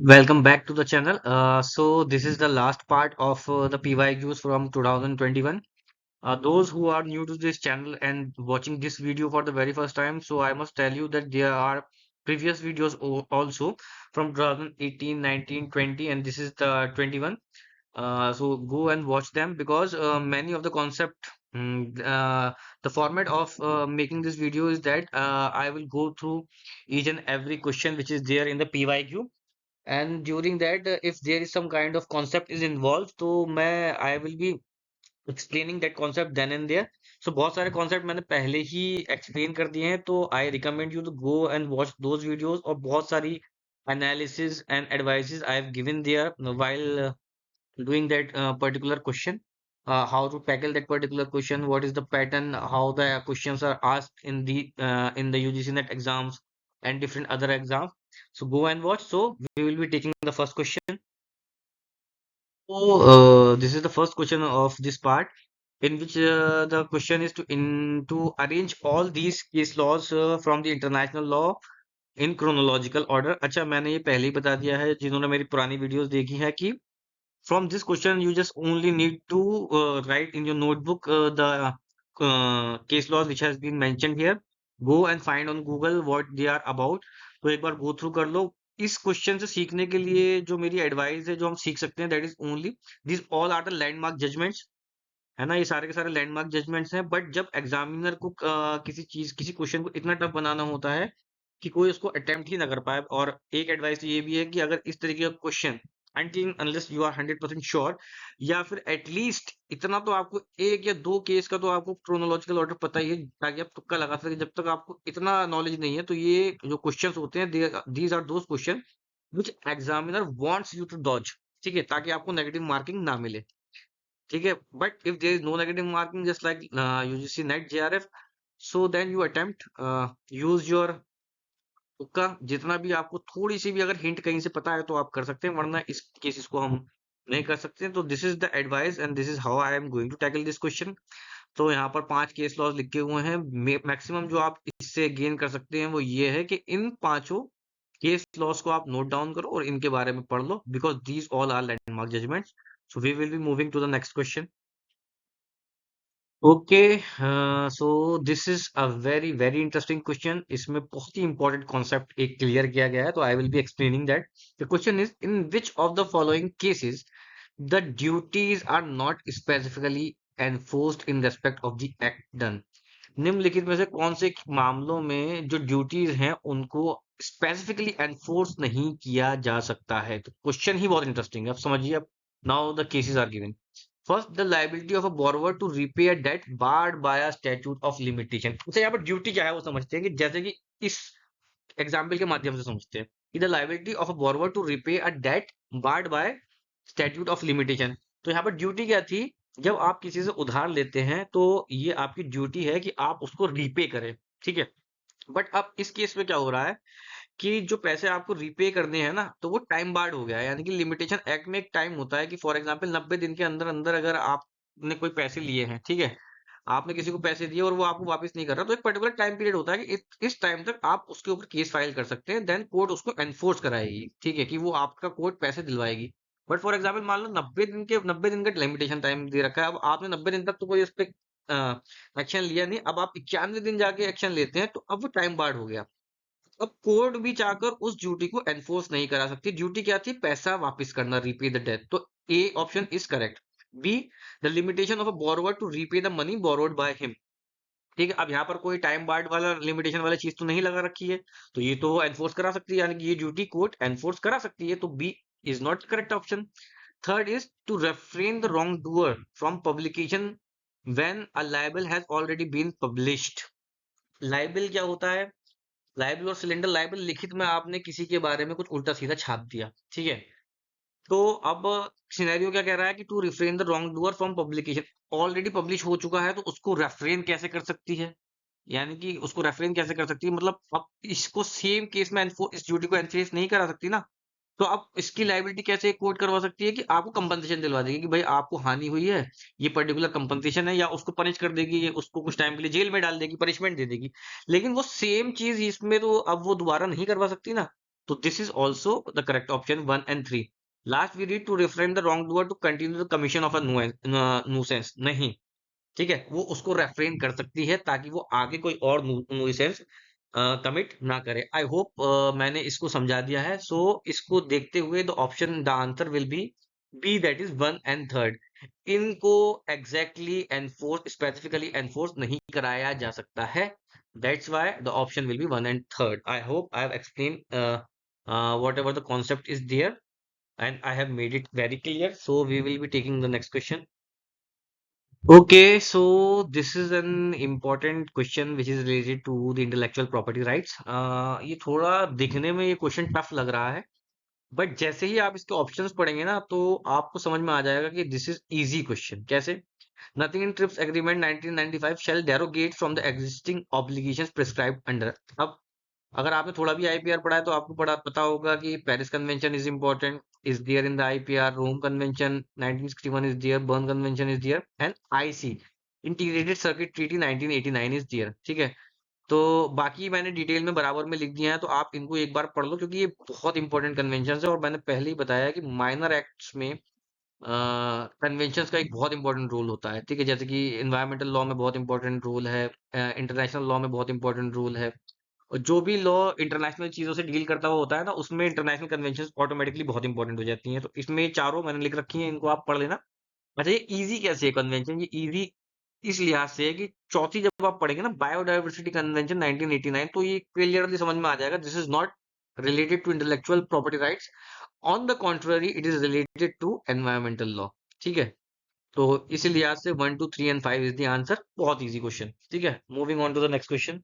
Welcome back to the channel. So this is the last part of the PYQs from 2021. Those who are new to this channel and watching this video for the very first time, so I must tell you that there are previous videos also from 2018, 19, 20, and this is the 21. So go and watch them because many of the concept, the format of making this video is that I will go through each and every question which is there in the PYQ, and during that if there is some kind of concept is involved तो मैं I will be explaining that concept then and there. So बहुत सारे concept मैंने पहले ही explain कर दिए हैं, तो I recommend you to go and watch those videos, और बहुत सारी analysis and advices I have given there while doing that particular question, how to tackle that particular question, what is the pattern, how the questions are asked in the UGC net exams and different other exams. So go and watch. So we will be taking the first question. So this is the first question of this part, in which the question is to arrange all these case laws from the international law in chronological order. अच्छा, मैंने ये पहले ही बता दिया है जिन्होंने मेरी पुरानी वीडियोस देखी है कि from this question, you just only need to write in your notebook the case laws which has been mentioned here. Go and find on Google what they are about. तो एक बार go through कर लो. इस question से सीखने के लिए जो मेरी एडवाइस है, जो हम सीख सकते हैं, that is only this all are the landmark judgements. है ना, ये सारे के सारे लैंडमार्क जजमेंट्स हैं. बट जब एग्जामिनर को किसी क्वेश्चन को इतना टफ बनाना होता है कि कोई उसको अटेम्प्ट ही ना कर पाए, और एक एडवाइस ये भी है कि अगर इस तरीके का question until unless you are 100% sure, या फिर एटलीस्ट इतना तो आपको एक या दो केस का तो आपको क्रोनोलॉजिकल ऑर्डर पता ही है, ताकि आप तुक्का लगा सके. जब तक आपको इतना नॉलेज नहीं है, तो ये जो क्वेश्चंस होते हैं, these are those question which examiner wants you to dodge. ठीक है, ताकि आपको नेगेटिव मार्किंग ना मिले. ठीक है, but if there is no negative marking just like UGC NET JRF, so then you attempt, use your तुक्का. जितना भी आपको थोड़ी सी भी अगर हिंट कहीं से पता है तो आप कर सकते हैं, वरना इस केसेस को हम नहीं कर सकते. तो this is the advice and this is how I am going to tackle this question. तो यहाँ पर 5 केस लॉज लिखे हुए हैं. मैक्सिमम जो आप इससे गेन कर सकते हैं वो ये है कि इन पांचों केस लॉज को आप नोट डाउन करो और इनके बारे में पढ़ लो, because these all are landmark judgements. So we will be moving to the next question. Okay, so this is a very very interesting question. इसमें बहुत ही इंपॉर्टेंट कॉन्सेप्ट एक क्लियर किया गया है, तो I will be explaining that. The question is, in which of the following cases the duties are not specifically enforced in respect of the act done. निम्नलिखित में से कौन से मामलों में जो ड्यूटीज हैं उनको स्पेसिफिकली एनफोर्स नहीं किया जा सकता है. तो क्वेश्चन ही बहुत इंटरेस्टिंग है, अब समझिए. अब now the cases are given. First, the liability of a borrower to repay a debt barred by a statute of limitation. अच्छा, यहाँ पर ड्यूटी क्या है वो समझते हैं, कि जैसे कि इस एग्जाम्पल के माध्यम से समझते हैं कि the liability of a borrower to repay a debt barred by statute of limitation. तो यहाँ पर ड्यूटी क्या थी? जब आप किसी से उधार लेते हैं तो ये आपकी ड्यूटी है कि आप उसको रीपे करें. ठीक है, बट अब इस केस में क्या हो रहा है कि जो पैसे आपको रीपे करने हैं ना, तो वो टाइम बार्ड हो गया है. यानी कि लिमिटेशन एक्ट में एक टाइम होता है कि फॉर एग्जांपल 90 दिन के अंदर अंदर अगर आपने कोई पैसे लिए हैं, ठीक है, आपने किसी को पैसे दिए और वो आपको वापस नहीं कर रहा, तो एक पर्टिकुलर टाइम पीरियड होता है कि इस टाइम तक आप उसके ऊपर केस फाइल कर सकते हैं. देन कोर्ट उसको एनफोर्स कराएगी. ठीक है, कि वो आपका कोर्ट पैसे दिलवाएगी. बट फॉर एग्जाम्पल मान लो 90 दिन का लिमिटेशन टाइम दे रखा है. अब आपने 90 दिन तक तो कोई उस पर एक्शन लिया नहीं, अब आप 91 दिन जाके एक्शन लेते हैं, तो अब वो टाइम बार्ड हो गया. अब कोर्ट भी चाहकर उस ड्यूटी को एनफोर्स नहीं करा सकती. ड्यूटी क्या थी? पैसा वापस करना, रीपे द डेट. तो A option is correct. B, the limitation of a borrower to repay the money borrowed by him. ठीक है, अब यहाँ पर कोई टाइम बार्ड वाला लिमिटेशन वाला चीज तो नहीं लगा रखी है, तो ये तो एनफोर्स करा सकती है, यानी कि ये ड्यूटी कोर्ट एनफोर्स करा सकती है. तो B is not correct option. Third is to refrain the wrong doer from publication when a libel has already been published. Libel क्या होता है? लाइबल और सिलेंडर. लाइबल लिखित में आपने किसी के बारे में कुछ उल्टा सीधा छाप दिया. ठीक है, तो अब सिनेरियो क्या कह रहा है कि to refrain the wrong doer from publication. Already publish हो चुका है, तो उसको रेफ्रेन कैसे कर सकती है? यानी कि उसको रेफ्रेन कैसे कर सकती है, मतलब अब इसको सेम केस में इस ड्यूटी को एनफोर्स नहीं करा सकती ना. तो अब इसकी लायबिलिटी कैसे कोर्ट करवा सकती है कि आपको कंपनसेशन दिलवा देगी कि भाई आपको हानि हुई है, ये पर्टिकुलर कंपनसेशन है, या उसको पनिश कर देगी, ये उसको कुछ टाइम के लिए जेल में डाल देगी, पनिशमेंट दे देगी. लेकिन वो सेम चीज इसमें तो अब वो दोबारा नहीं करवा सकती ना. तो this is also the correct option 1 and 3। Last we read to refrain the wrong doer to continue the commission of a nuisance, नहीं, ठीक है, वो उसको रेफ्रेन कर सकती है ताकि वो आगे कोई और न्यूसेंस कमिट ना करे। आई होप मैंने इसको समझा दिया है। सो इसको देखते हुए the option the answer will be that is 1 and 3। इनको एग्जैक्टली एनफोर्स स्पेसिफिकली एनफोर्स नहीं कराया जा सकता है। That's why the option will be 1 and 3। I hope I have explain whatever the concept is there and I have made it very clear. So we will be taking the next question. Okay, so this is an important question which is related to the intellectual property rights. ये थोड़ा दिखने में ये question tough लग रहा है, but जैसे ही आप इसके ऑप्शंस पढ़ेंगे ना तो आपको समझ में आ जाएगा कि दिस इज इजी क्वेश्चन। कैसे? Nothing in trips agreement 1995 shall derogate from the existing obligations prescribed under। अब अगर आपने थोड़ा भी आईपीआर पढ़ा है तो आपको पता होगा कि Paris convention is important, is there in the IPR, Rome convention 1961 is there, Berne convention is there and IC integrated circuit treaty 1989 is there. ठीक है, तो बाकी मैंने डिटेल में बराबर में लिख दिया है, तो आप इनको एक बार पढ़ लो क्योंकि ये बहुत इंपॉर्टेंट कन्वेंशन है। और मैंने पहले ही बताया कि माइनर एक्ट्स में कन्वेंशंस का एक बहुत इंपॉर्टेंट रोल होता है। ठीक है, जैसे कि एनवायरमेंटल लॉ में बहुत इंपॉर्टेंट रोल है, इंटरनेशनल लॉ में बहुत इंपॉर्टेंट रोल है, और जो भी लॉ इंटरनेशनल चीजों से डील करता हुआ होता है ना, उसमें इंटरनेशनल कन्वेंशन ऑटोमेटिकली बहुत इंपॉर्टेंट हो जाती हैं। तो इसमें ये चारों मैंने लिख रखी हैं, इनको आप पढ़ लेना। अच्छा, ये इजी कैसे है कन्वेंशन? ये इजी इस लिहाज से है कि चौथी जब आप पढ़ेंगे ना, बायोडायवर्सिटी कन्वेंशन 1989, तो ये क्लियरली समझ में आ जाएगा this is not related to intellectual property rights, on the contrary it is related to environmental law. ठीक है, तो इसी लिहाज से 1 2 3 and 5 इज द आंसर। बहुत इजी क्वेश्चन। ठीक है, moving on to the next question.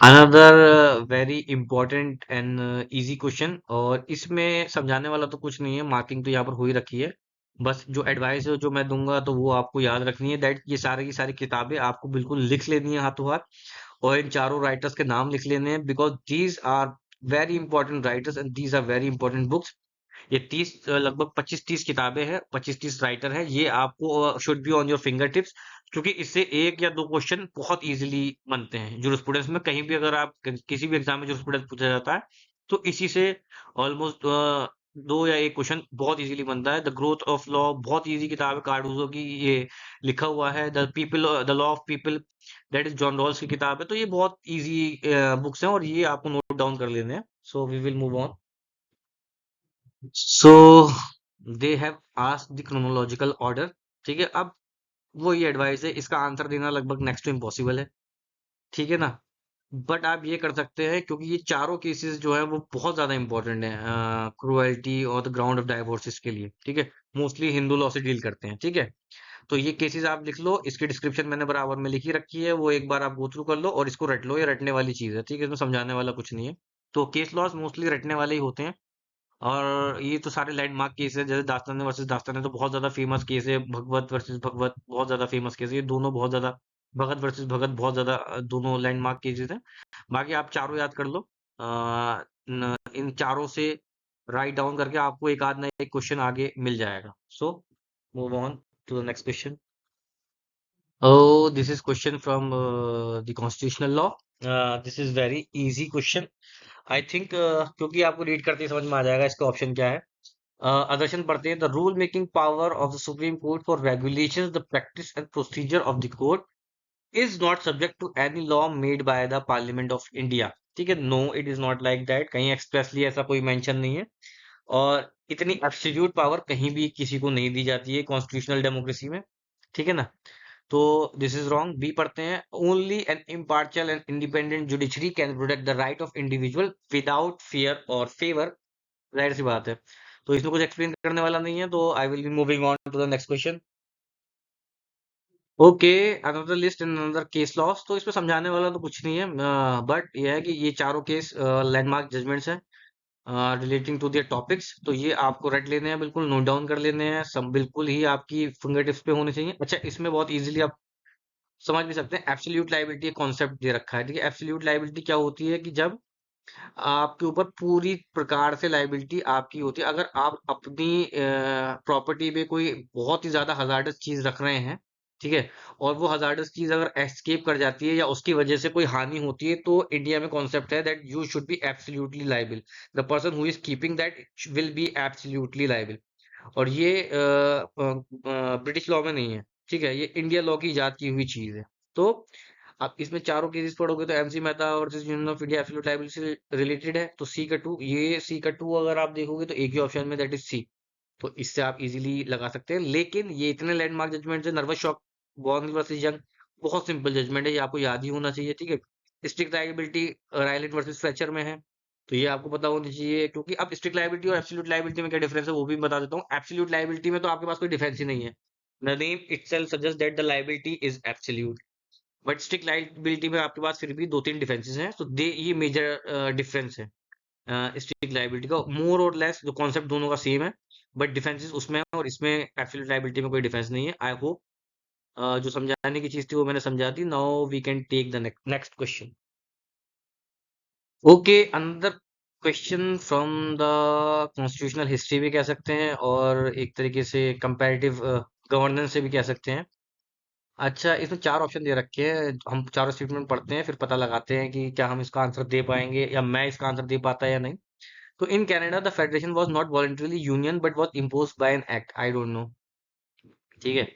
Another very important and easy question, और इसमें समझाने वाला तो कुछ नहीं है, मार्किंग तो यहाँ पर हो ही रखी है। बस जो एडवाइस है जो मैं दूंगा तो वो आपको याद रखनी है, दैट ये सारी की सारी किताबें आपको बिल्कुल लिख लेनी है हाथों हाथ, और इन चारों राइटर्स के नाम लिख लेने हैं, because these are very important writers and these are very important books. ये 30 लगभग 25-30 किताबें हैं, 25-30 राइटर हैं, ये आपको should be on your finger tips, क्योंकि इससे एक या दो क्वेश्चन बहुत इजीली बनते हैं जूरिस्प्रूडेंस में। कहीं भी अगर आप किसी भी एग्जाम में जूरिस्प्रूडेंस पूछा जाता है तो इसी से ऑलमोस्ट दो या एक क्वेश्चन बहुत इजीली बनता है। द ग्रोथ ऑफ लॉ बहुत इजी किताब है, कार्डोजो की, ये लिखा हुआ है। The law of people that is John Rawls की किताब है। तो ये बहुत इजी बुक्स हैं और ये आपको नोट डाउन कर लेने हैं। So we will move on. So they have asked the chronological order. ठीक है, अब वो ये एडवाइस है, इसका आंसर देना लगभग नेक्स्ट टू इम्पॉसिबल है। ठीक है ना, बट आप ये कर सकते हैं क्योंकि ये चारों केसेस जो है वो बहुत ज्यादा इंपॉर्टेंट है क्रुएल्टी और द ग्राउंड ऑफ डाइवोर्सिस के लिए। ठीक है, मोस्टली हिंदू लॉ से डील करते हैं। ठीक है, तो ये केसेस आप लिख लो, इसकी डिस्क्रिप्शन मैंने बराबर में लिखी रखी है, वो एक बार आप गो थ्रू कर लो और इसको रट लो। ये रटने वाली चीज है, ठीक है, इसमें समझाने वाला कुछ नहीं है। तो केस लॉस मोस्टली रटने वाले ही होते हैं, और ये तो सारे लैंडमार्क केस है। जैसे दास्तान वर्सेस दास्तान है तो बहुत ज्यादा फेमस केस है, भगवत वर्सेस भगवत बहुत ज्यादा फेमस केस है, ये दोनों बहुत ज्यादा, भगत वर्सेस भगत बहुत ज्यादा दोनों लैंडमार्क केसेस हैं। बाकी आप चारों याद कर लो, इन चारों से राइट डाउन करके आपको एक आध ना एक क्वेश्चन आगे मिल जाएगा। So move on to the next question. Oh, this is question from the constitutional law. This is very easy question. I think क्योंकि आपको रीड करते ही समझ में आ जाएगा इसका ऑप्शन क्या है। आदर्शन पढ़ते हैं, the rule making power of the supreme court for regulation the practice and procedure of the court is not subject to any law made by the parliament of India. ठीक है, no it is not like that, कहीं expressly ऐसा कोई mention नहीं है, और इतनी absolute power कहीं भी किसी को नहीं दी जाती है कॉन्स्टिट्यूशनल डेमोक्रेसी में। ठीक है ना, तो दिस इज रॉन्ग। बी पढ़ते हैं, only an impartial and independent judiciary can protect the right of individual without fear और फेवर। जाहिर सी बात है, तो इसमें कुछ एक्सप्लेन करने वाला नहीं है, तो I will be moving on to the next question. Okay, another list in another case laws, तो इसमें समझाने वाला तो कुछ नहीं है, बट ये है कि ये चारों केस लैंडमार्क जजमेंट्स हैं रिलेटिंग टू देयर टॉपिक्स, तो ये आपको रट लेने हैं, बिल्कुल नोट डाउन कर लेने हैं, सब बिल्कुल ही आपकी फिंगर टिप्स पे होने चाहिए। अच्छा, इसमें बहुत इजीली आप समझ भी सकते हैं, एब्सोल्यूट लायबिलिटी कॉन्सेप्ट दे रखा है। ठीक है, एब्सोल्यूट लायबिलिटी क्या होती है कि जब आपके ऊपर पूरी प्रकार से लायबिलिटी आपकी होती है, अगर आप अपनी प्रॉपर्टी पे कोई बहुत ही ज्यादा हजार्डस चीज रख रहे हैं, ठीक है। और वो हजार्डस चीज अगर एस्केप कर जाती है या उसकी वजह से कोई हानि होती है, तो इंडिया में कॉन्सेप्ट है that you should be absolutely liable, the person who is keeping that will be absolutely liable. और ये ब्रिटिश लॉ में नहीं है, ठीक है, ये इंडिया लॉ की इजाद की हुई चीज है। तो आप इसमें चारों केसेस पढ़ोगे तो MC Mehta versus union of India absolute liability से रिलेटेड है, तो सी का टू अगर आप देखोगे तो एक ही ऑप्शन में, दैट इज सी। तो इससे आप इजीली लगा सकते हैं। लेकिन ये इतने लैंडमार्क जजमेंट है, nervous shock, born versus young, बहुत सिंपल जजमेंट है, ये आपको याद ही होना चाहिए, ठीक है। स्ट्रिक्ट लायबिलिटी रायलेट वर्सेस फ्लेचर में है, तो ये आपको पता होनी चाहिए। क्योंकि अब स्ट्रिक्ट लायबिलिटी और एब्सोल्यूट लायबिलिटी में क्या डिफरेंस है वो भी मैं बता देता हूँ। एब्सोल्यूट लायबिलिटी में तो आपके पास कोई डिफेंस ही नहीं है, the name itself suggest that the liability is absolute. But strict liability में आपके पास फिर भी दो तीन डिफेंसेस हैं, तो दे ये मेजर डिफरेंस है स्ट्रिक्ट लायबिलिटी का। मोर और लेस जो कॉन्सेप्ट दोनों का सेम है, बट डिफेंसेस उसमें है और इसमें एब्सोल्यूट लायबिलिटी में कोई डिफेंस नहीं है। आई होप जो समझाने की चीज थी वो मैंने समझा दी। Now we can take the next question. Okay, another question from the constitutional history भी कह सकते हैं, और एक तरीके से कंपैरेटिव गवर्नेंस से भी कह सकते हैं। अच्छा, इसमें चार ऑप्शन दे रखे हैं, हम चारों स्टेटमेंट पढ़ते हैं, फिर पता लगाते हैं कि क्या हम इसका आंसर दे पाएंगे या मैं इसका आंसर दे पाता या नहीं। तो in Canada the federation was not voluntarily union but was imposed by an act, I don't know, ठीक है।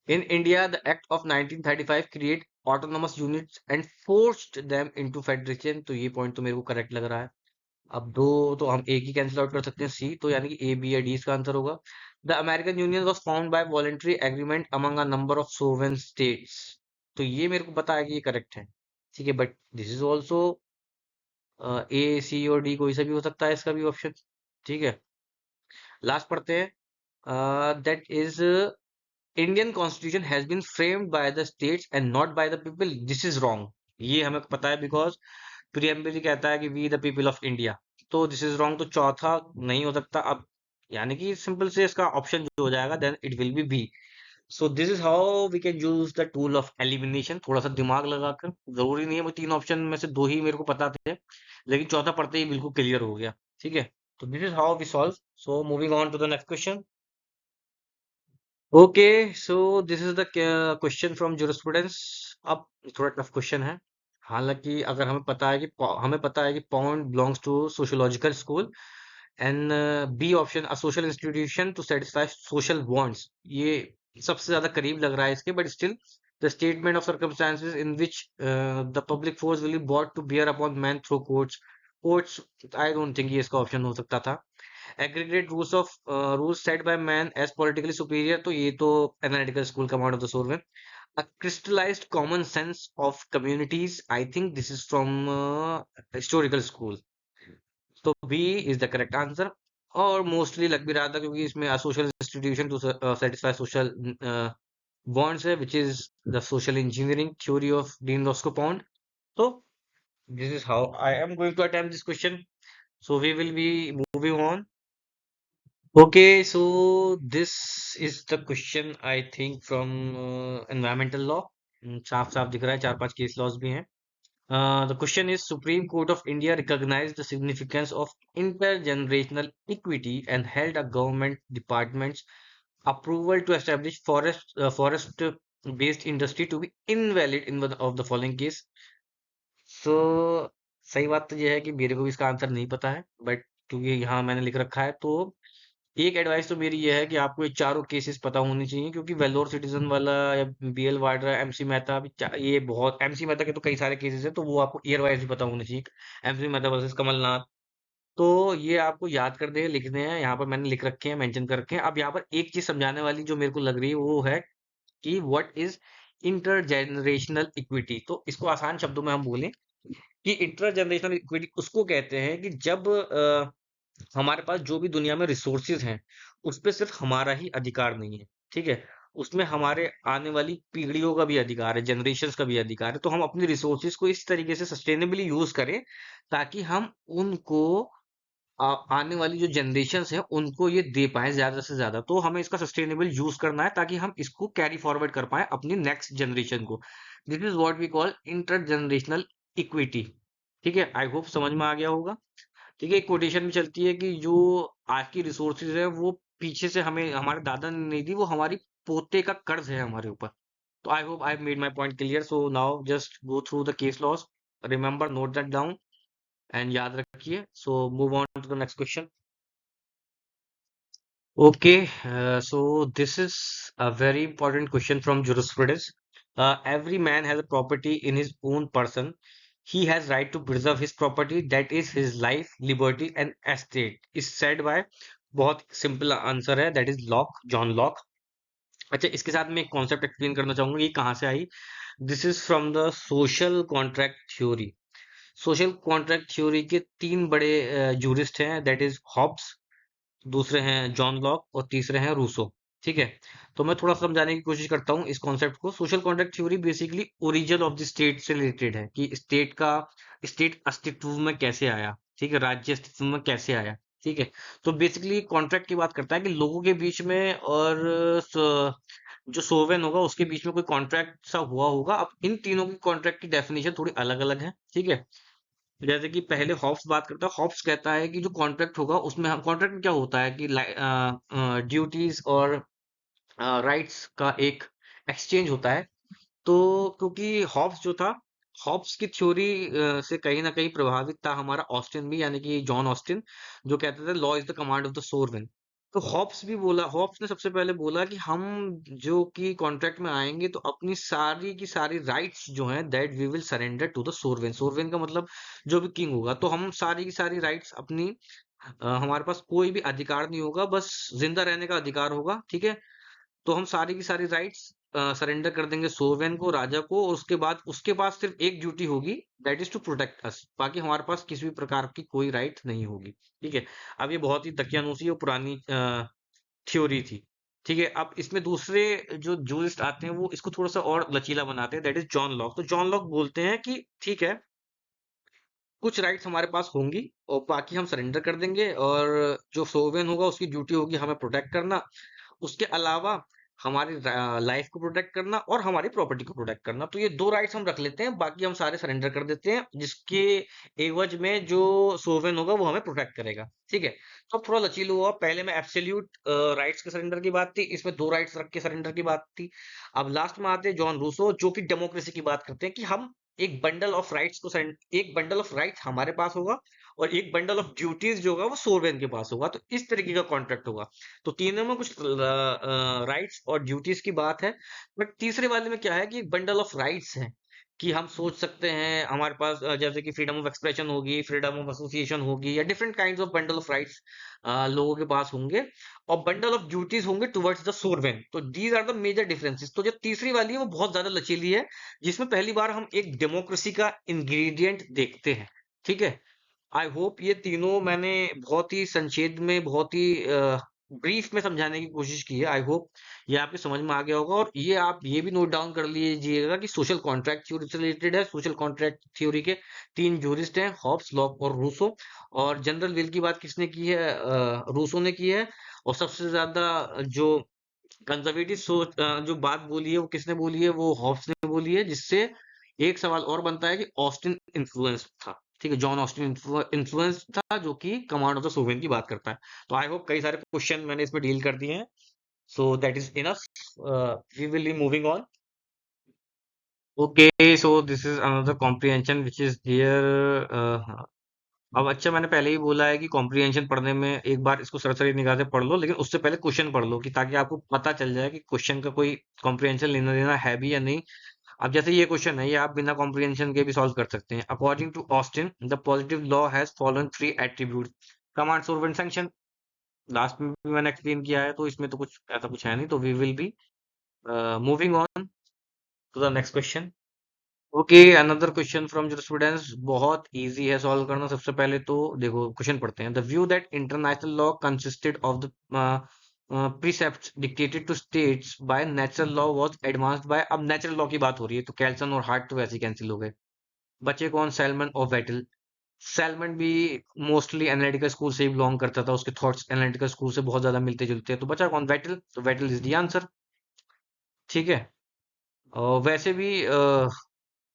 In India the act of 1935 create autonomous units and forced them into federation, तो ये point तो मेरे को correct लग रहा है। अब दो तो हम एक ही कैंसिल आउट कर सकते हैं, सी, तो यानी कि ए, बी या डी इसका आंसर होगा। The American union was found by voluntary agreement among a number of sovereign states, तो ये मेरे को पता है कि ये करेक्ट है, ठीक है। But this is also A, C और डी कोई सा भी हो सकता है इसका भी ऑप्शन, ठीक है। लास्ट पढ़ते हैं, that is Indian constitution has been framed by the states and not by the people, this is wrong. ये हमें पता है बिकॉज प्रियम्बल ही कहता है कि we the people of India, तो दिस इज रॉन्ग, तो चौथा नहीं हो सकता अब। यानी कि सिंपल से इसका ऑप्शन जो हो जाएगा then it will be B. So this is how we can use the tool of elimination, थोड़ा सा दिमाग लगाकर। जरूरी नहीं है वो तीन ऑप्शन में से दो ही मेरे को पता थे, लेकिन चौथा पढ़ते ही बिल्कुल क्लियर हो गया, ठीक है। तो this is how we solve. So moving on to the next question. Okay, so this is the question from jurisprudence. अब थोड़ा टफ क्वेश्चन है, हालांकि अगर हमें पता है कि Pound belongs to sociological school and B option a social institution to satisfy social wants, ये सबसे ज्यादा करीब लग रहा है इसके। But still the statement of circumstances in which the public force will be brought to bear upon man through courts, I don't think ये इसका ऑप्शन हो सकता था। Aggregate rules set by man as politically superior, तो ये तो analytical school का model of the soul में। A crystallized common sense of communities, I think this is from historical school, तो B is the correct answer. और mostly लग भी रहा था क्योंकि इसमें social institution to satisfy social bonds है, which is the social engineering theory of Dean Roscoe Pound. तो this is how I am going to attempt this question, so we will be moving on. Okay, so this is the question I think from environmental law. साफ साफ दिख रहा है, चार पांच case laws भी हैं। The question is, Supreme Court of India recognized the significance of intergenerational equity and held a government department's approval to establish forest based industry to be invalid in one of the following case. सो सही बात तो यह है कि मेरे को भी इसका आंसर नहीं पता है, बट क्योंकि यहाँ मैंने लिख रखा है, तो एक एडवाइस तो मेरी ये है कि आपको ये चारों केसेस पता होने चाहिए, क्योंकि वेल्लोर सिटीजन वाला या बीएल वाड्रा, एमसी मेहता ये बहुत, एमसी मेहता के तो कई सारे केसेस है, तो वो आपको ईयर वाइज भी पता होने चाहिए। एमसी मेहता वर्सेस कमलनाथ, तो ये आपको याद कर दे लिखने हैं, यहाँ पर मैंने लिख रखे हैं, मेंशन कर रखे हैं। अब यहाँ पर एक चीज समझाने वाली जो मेरे को लग रही है वो है कि व्हाट इज इंटरजेनरेशनल इक्विटी। तो इसको आसान शब्दों में हम बोलें कि इंटरजेनरेशनल इक्विटी उसको कहते हैं कि जब हमारे पास जो भी दुनिया में रिसोर्सेज हैं उस पे सिर्फ हमारा ही अधिकार नहीं है, ठीक है, उसमें हमारे आने वाली पीढ़ियों का भी अधिकार है, जनरेशन्स का भी अधिकार है। तो हम अपनी रिसोर्सेज को इस तरीके से सस्टेनेबली यूज करें ताकि हम उनको आने वाली जो जनरेशन्स हैं उनको ये दे पाए ज्यादा से ज्यादा। तो हमें इसका सस्टेनेबल यूज करना है ताकि हम इसको कैरी फॉरवर्ड कर पाए अपनी नेक्स्ट जनरेशन को। This is what we call inter generational equity, ठीक है। आई होप समझ में आ गया होगा। ठीक है, एक कोटेशन भी चलती है कि जो आज की रिसोर्सेज है वो पीछे से हमें हमारे दादा ने नहीं दी, वो हमारी पोते का कर्ज है हमारे ऊपर। So I hope I've made my point clear. So now just go through the case laws. Remember, note that down and याद रखिए. So move on to the next question. Okay, so this is a very important question from jurisprudence. Every man has a property in his own person. He has right to preserve his property, that is his life, liberty and estate. Is said by बहुत simple answer है, that is lock, John Locke. अच्छा, इसके साथ मैं एक concept explain करना चाहूंगा, ये कहाँ से आई. This is from the social contract theory. Social contract theory के तीन बड़े जूरिस्ट हैं, दैट इज हॉब्स, दूसरे हैं जॉन लॉक और तीसरे हैं रूसो. ठीक है. तो मैं थोड़ा समझाने की कोशिश करता हूँ इस कॉन्सेप्ट को. Social contract theory basically origin of the state से रिलेटेड है, कि स्टेट अस्तित्व में कैसे आया. ठीक है, राज्य अस्तित्व में कैसे आया. ठीक है. तो बेसिकली कॉन्ट्रैक्ट की बात करता है कि लोगों के बीच में और जो सोवेन होगा उसके बीच में कोई कॉन्ट्रैक्ट सा हुआ होगा. अब इन तीनों की कॉन्ट्रैक्ट की डेफिनेशन थोड़ी अलग अलग है. ठीक है. जैसे कि पहले हॉब्स बात करता है. हॉब्स कहता है कि जो कॉन्ट्रैक्ट होगा उसमें हम कॉन्ट्रैक्ट में क्या होता है कि ड्यूटीज और राइट्स का एक एक्सचेंज होता है. तो क्योंकि हॉब्स जो था, हॉब्स की थ्योरी से कहीं ना कहीं प्रभावित था हमारा ऑस्टिन भी, यानी कि जॉन ऑस्टिन, जो कहते थे law is the command of the sovereign. तो हॉब्स ने सबसे पहले बोला कि हम जो कि कॉन्ट्रैक्ट में आएंगे तो अपनी सारी की सारी राइट्स जो हैं that we will surrender to the sovereign. Sovereign का मतलब जो भी किंग होगा. तो हम सारी की सारी राइट्स अपनी, हमारे पास कोई भी अधिकार नहीं होगा, बस जिंदा रहने का अधिकार होगा. ठीक है. तो हम सारी की सारी राइट्स सरेंडर कर देंगे सोवेन को, राजा को, और उसके बाद उसके पास सिर्फ एक ड्यूटी होगी, that is to protect us. बाकी हमारे पास किसी भी प्रकार की कोई राइट नहीं होगी. ठीक है. अब ये बहुत ही दकियानूसी और पुरानी थ्योरी थी. ठीक है. अब इसमें दूसरे जो जूरिस्ट आते हैं वो इसको थोड़ा सा और लचीला बनाते हैं, दैट इज जॉन लॉक. तो जॉन लॉक बोलते हैं कि ठीक है, कुछ राइट्स हमारे पास होंगी और बाकी हम सरेंडर कर देंगे, और जो सोवेन होगा उसकी ड्यूटी होगी हमें प्रोटेक्ट करना. उसके अलावा हमारी लाइफ को प्रोटेक्ट करना और हमारी प्रॉपर्टी को प्रोटेक्ट करना. तो ये दो राइट्स हम रख लेते हैं, बाकी हम सारे सरेंडर कर देते हैं, जिसके एवज में जो सोवेन होगा वो हमें प्रोटेक्ट करेगा. ठीक है. तो अब थोड़ा लचीला हुआ. पहले में एब्सोल्यूट राइट्स के सरेंडर की बात थी, इसमें दो राइट्स रख के सरेंडर की बात थी. अब लास्ट में आते हैं जॉन रूसो, जो कि डेमोक्रेसी की बात करते हैं, कि हम एक बंडल ऑफ राइट्स हमारे पास होगा और एक बंडल ऑफ ड्यूटीज जो होगा वो सोवेन के पास होगा. तो इस तरीके का कॉन्ट्रैक्ट होगा. तो तीनों में कुछ राइट्स और ड्यूटीज की बात है. बट तीसरे वाले में क्या है कि बंडल ऑफ राइट्स है, कि हम सोच सकते हैं हमारे पास जैसे कि फ्रीडम ऑफ एक्सप्रेशन होगी, फ्रीडम ऑफ एसोसिएशन होगी, या different kinds of bundle of rights लोगों के पास होंगे. और बंडल ऑफ ड्यूटीज होंगे टुवर्ड्स द सोरवेन. तो these are the major differences. तो जो तीसरी वाली है वो बहुत ज्यादा लचीली है, जिसमें पहली बार हम एक डेमोक्रेसी का इंग्रेडिएंट देखते हैं. ठीक है. आई होप ये तीनों मैंने बहुत ही संक्षेप में, बहुत ही ब्रीफ में समझाने की कोशिश की है. आई होप ये आपके समझ में आ गया होगा. और ये आप ये भी नोट डाउन कर लीजिएगा कि सोशल कॉन्ट्रैक्ट थ्योरी से रिलेटेड है. सोशल कॉन्ट्रैक्ट थ्योरी के तीन जूरिस्ट हैं, हॉब्स, लॉक और रूसो. और जनरल विल की बात किसने की है? रूसो ने की है. और सबसे ज्यादा जो कंजर्वेटिव सोच जो बात बोली है वो किसने बोली है? वो हॉब्स ने बोली है. जिससे एक सवाल और बनता है कि ऑस्टिन इन्फ्लुएंस था. ठीक है, जॉन ऑस्टिन इन्फ्लुएंस था, जो कि कमांड ऑफ द सोवियन की बात करता है. तो आई होप कई सारे क्वेश्चन मैंने इसमें डील कर दिए हैं. So that is enough. We will be moving on. Okay, so this is another comprehension which is there. अब अच्छा, मैंने पहले ही बोला है कि कॉम्प्रिहेंशन पढ़ने में एक बार इसको सरसरी निगाह से पढ़ लो, लेकिन उससे पहले क्वेश्चन पढ़ लो, कि ताकि आपको पता चल जाए कि क्वेश्चन का कोई कॉम्प्रिहेंशन लेना देना है भी या नहीं. अब जैसे ये क्वेश्चन है, ये आप बिना कॉम्प्रिहेंशन के भी सॉल्व कर सकते हैं. According to Austin, the positive law has fallen three attribute: command, sovereign, sanction. Last में भी मैंने एक्सप्लेन किया है, तो इसमें तो कुछ ऐसा कुछ है नहीं. तो we will be moving on to the next question. Okay, another question from your students. बहुत इजी है सॉल्व करना. सबसे पहले तो देखो क्वेश्चन पढ़ते हैं. The view that international law consisted of the precepts dictated to states by natural law was advanced by. अब नेचुरल लॉ की बात हो रही है, तो कैल्सन और हार्ट तो वैसे ही कैंसिल हो गए. बचे कौन? सैलमन और वेटल. सैलमन भी मोस्टली एनालिटिकल स्कूल से ही बिलोंग करता था, उसके थॉट्स एनालिटिकल स्कूल से बहुत ज्यादा मिलते जुलते हैं. तो बचा कौन? वेटल. तो वेटल इज द आंसर. ठीक है. और वैसे भी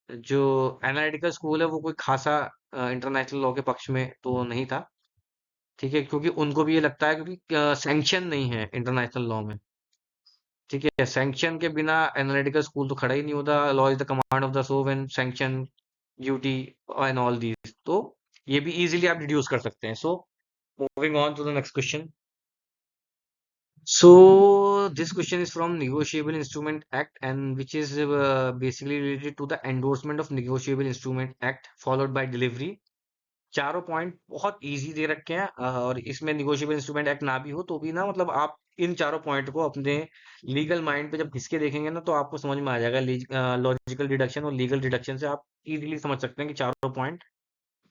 जो एनालिटिकल स्कूल है वो कोई खासा इंटरनेशनल लॉ के पक्ष में तो नहीं था. ठीक है, क्योंकि उनको भी ये लगता है, क्योंकि सैंक्शन नहीं है इंटरनेशनल लॉ में. ठीक है, सैंक्शन के बिना एनालिटिकल स्कूल तो खड़ा ही नहीं होता। Law is the command of the sovereign sanction duty and all these. तो ये भी इजीली आप डिड्यूस कर सकते हैं। So moving on to the next question. So this question is from Negotiable Instrument Act, and which is basically related to the endorsement of Negotiable Instrument Act followed by delivery। चारों point बहुत easy दे रखे हैं, और इसमें negotiable instrument act ना भी हो तो भी ना, मतलब आप इन चारों पॉइंट को अपने लीगल माइंड पे जब घिस के देखेंगे ना, तो आपको समझ में आ जाएगा। लॉजिकल डिडक्शन और लीगल डिडक्शन से आप इजीली समझ सकते हैं कि चारों पॉइंट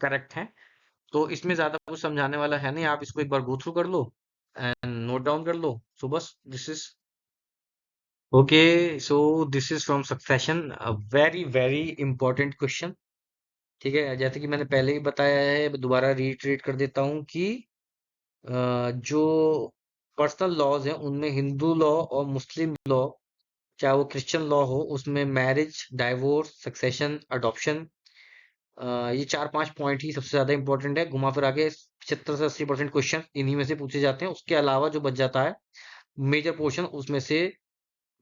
करेक्ट हैं। तो इसमें ज्यादा कुछ समझाने वाला है नहीं, आप इसको एक बार गो थ्रू कर लो एंड नोट डाउन कर लो। सो बस this is okay. So this is from succession, a very very important question. ठीक है, जैसे कि मैंने पहले ही बताया है, दोबारा रीट्रेट कर देता हूँ कि जो पर्सनल लॉज हैं उनमें हिंदू लॉ और मुस्लिम लॉ, चाहे वो क्रिश्चियन लॉ हो, उसमें मैरिज, डाइवोर्स, सक्सेशन, अडॉप्शन, ये 4-5 पॉइंट ही सबसे ज्यादा इंपॉर्टेंट है। घुमा फिरा के 75 से 80% क्वेश्चन इन्हीं में से पूछे जाते हैं। उसके अलावा जो बच जाता है मेजर पोर्शन, उसमें से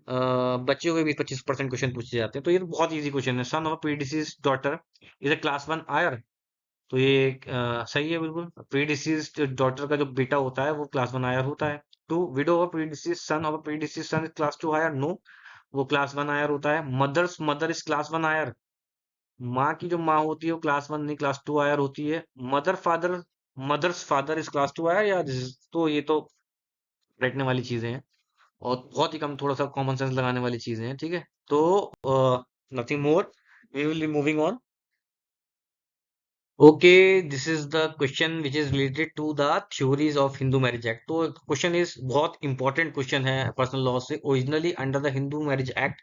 बचे हुए भी 25% क्वेश्चन पूछे जाते हैं। तो ये तो बहुत इजी क्वेश्चन है। Son of predeceased daughter is a class 1 heir. तो ये सही है बिल्कुल। प्रीडिसीज डॉटर का जो बेटा होता है वो क्लास 1 आयर होता है। Two widow of predeceased son of predeceased son is class 2 heir. No, वो क्लास 1 आयर होता है। Mother's mother is class 1 heir. माँ की जो माँ होती है वो क्लास 1 नहीं, क्लास 2 आयर होती है। Mother father mother's father is class 2 heir, या तो ये तो रटने वाली चीजें हैं और बहुत ही कम थोड़ा सा कॉमन सेंस लगाने वाली चीजें हैं। ठीक है, तो nothing more, we will be moving on. Okay, this is the question which is related to the theories of Hindu marriage act. तो क्वेश्चन इज बहुत इंपॉर्टेंट क्वेश्चन है पर्सनल लॉ से। Originally under the Hindu marriage act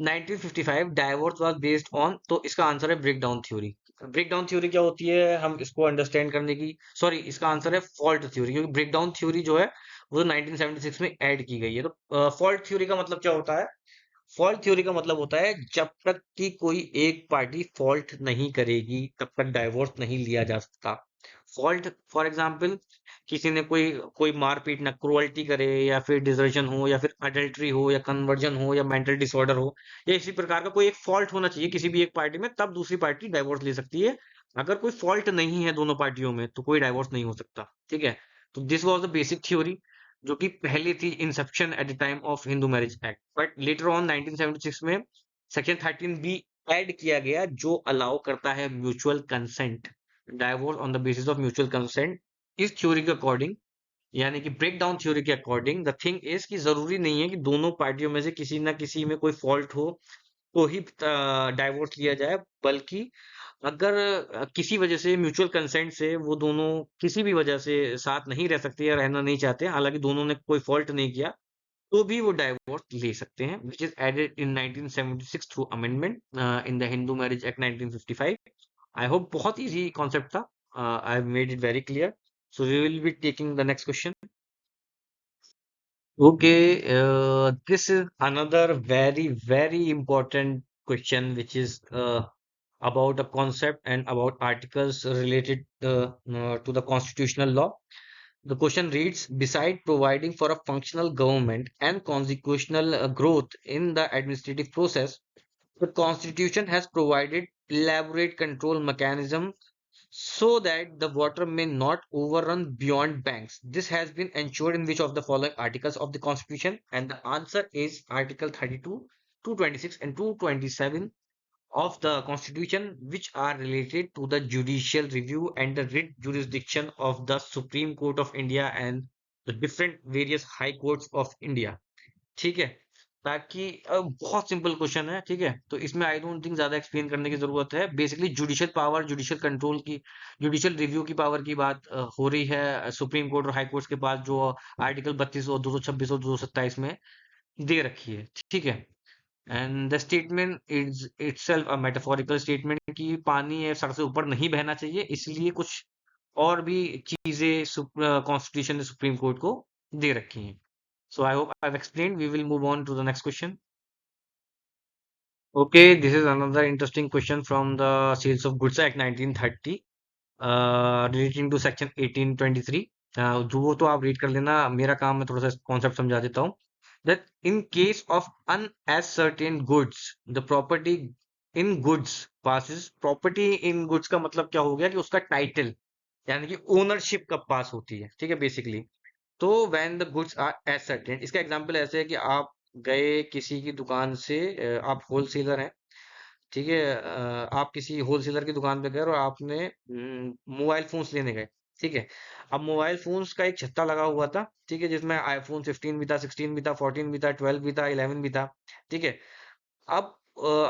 1955 divorce was based on. तो इसका answer है break down theory. Break down theory क्या होती है, हम इसको अंडरस्टैंड करने की, सॉरी, इसका आंसर है फॉल्ट थ्योरी, क्योंकि ब्रेक डाउन थ्योरी जो है वो 1976 में ऐड की गई है। तो फॉल्ट थ्योरी का मतलब क्या होता है? फॉल्ट थ्योरी का मतलब होता है जब तक कि कोई एक पार्टी फॉल्ट नहीं करेगी तब तक डाइवोर्स नहीं लिया जा सकता। फॉल्ट फॉर एग्जांपल, किसी ने कोई कोई मारपीट ना, क्रुअल्टी करे, या फिर डिजर्शन हो, या फिर अडल्ट्री हो, या कन्वर्जन हो, या मेंटल डिसऑर्डर हो, या इसी प्रकार का कोई एक फॉल्ट होना चाहिए किसी भी एक पार्टी में, तब दूसरी पार्टी डाइवोर्स ले सकती है। अगर कोई फॉल्ट नहीं है दोनों पार्टियों में तो कोई डाइवोर्स नहीं हो सकता। ठीक है, तो this was the basic theory जो कि पहले थी Inception at the time of Hindu marriage act. But later on 1976 में सेक्शन 13 बी ऐड किया गया, जो अलाउ करता है mutual consent, divorce on the basis of mutual consent. इस थ्योरी के अकॉर्डिंग, यानी कि ब्रेक डाउन थ्योरी के अकॉर्डिंग, द थिंग इज कि जरूरी नहीं है कि दोनों पार्टियों में से किसी ना किसी में कोई फॉल्ट हो तो ही डाइवोर्स लिया जाए, बल्कि अगर किसी वजह से म्यूचुअल कंसेंट से वो दोनों किसी भी वजह से साथ नहीं रह सकते या रहना नहीं चाहते, हालांकि दोनों ने कोई फॉल्ट नहीं किया, तो भी वो डाइवोर्स ले सकते हैं, which is added in 1976 through amendment in the Hindu marriage act 1955। I hope बहुत इजी कॉन्सेप्ट था। I have made it very clear. So we will be taking the next question. Okay, this is another very, very important question, which is about a concept and about articles related to the constitutional law. The question reads, beside providing for a functional government and constitutional growth in the administrative process, the Constitution has provided elaborate control mechanism so that the water may not overrun beyond banks. This has been ensured in which of the following articles of the Constitution? And the answer is Article 32, 226, and 227 of the Constitution, which are related to the judicial review and the writ jurisdiction of the Supreme Court of India and the different various high courts of India. ठीक है, ताकि बहुत simple question है। ठीक है, तो इसमें आई don't think ज्यादा एक्सप्लेन करने की जरूरत है। Basically judicial power, judicial control की, जुडिशियल रिव्यू की पावर की बात हो रही है सुप्रीम कोर्ट और हाई कोर्ट के पास, जो आर्टिकल 32 और 226 और 227 में दे रखी है। ठीक है, and the statement is itself a metaphorical statement कि पानी है सर से ऊपर नहीं बहना चाहिए, इसलिए कुछ और भी चीजें कॉन्स्टिट्यूशन ने सुप्रीम कोर्ट को दे रखी हैं। So I hope I've explained. We will move on to the next question. Okay, this is another interesting question from the Sales of Goods Act 1930, relating to section 1823। जो वो तो आप read कर लेना, मेरा काम मैं थोड़ा सा कॉन्सेप्ट समझा देता हूँ। that in case of unascertained goods the property in goods passes, property in goods का मतलब क्या हो गया कि उसका टाइटल यानी कि ओनरशिप कब पास होती है, ठीक है बेसिकली। तो when the goods are ascertained, इसका एग्जांपल ऐसे है कि आप गए किसी की दुकान से, आप होलसेलर हैं, ठीक है, आप किसी होलसेलर की दुकान पे गए और आपने मोबाइल फोन्स लेने गए, ठीक है। अब मोबाइल फोन्स का एक छत्ता लगा हुआ था, ठीक है, जिसमें आईफोन 15 भी था, 16 भी था, 14 भी था, 12 भी था, 11 भी था, ठीक है। अब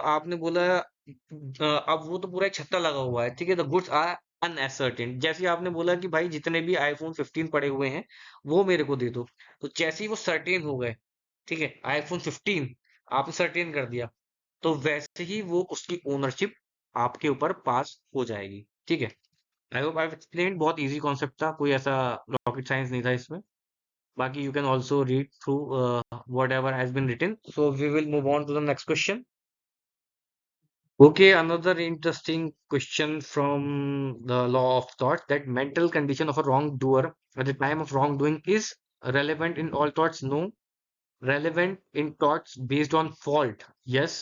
आपने बोला अब वो तो पूरा एक छत्ता लगा हुआ है, ठीक है, द गुड्स आर अनएसर्टेन। जैसे ही आपने बोला कि भाई जितने भी आईफोन 15 पड़े हुए हैं वो मेरे को दे दो, तो जैसे ही वो सर्टेन हो गए, ठीक है, आईफोन 15 आपने सर्टेन कर दिया, तो वैसे ही वो उसकी ओनरशिप आपके ऊपर पास हो जाएगी, ठीक है। आई होप आई एक्सप्लेन्ड, बहुत इजी कॉन्सेप्ट था, कोई ऐसा रॉकेट साइंस नहीं था इसमें। बाकी you can also read through whatever has been written, so we will move on to the next question. Okay, another interesting question from the law of thought, that mental condition of a wrongdoer at the time of wrongdoing is relevant in all thoughts. No. Relevant in thoughts based on fault. Yes.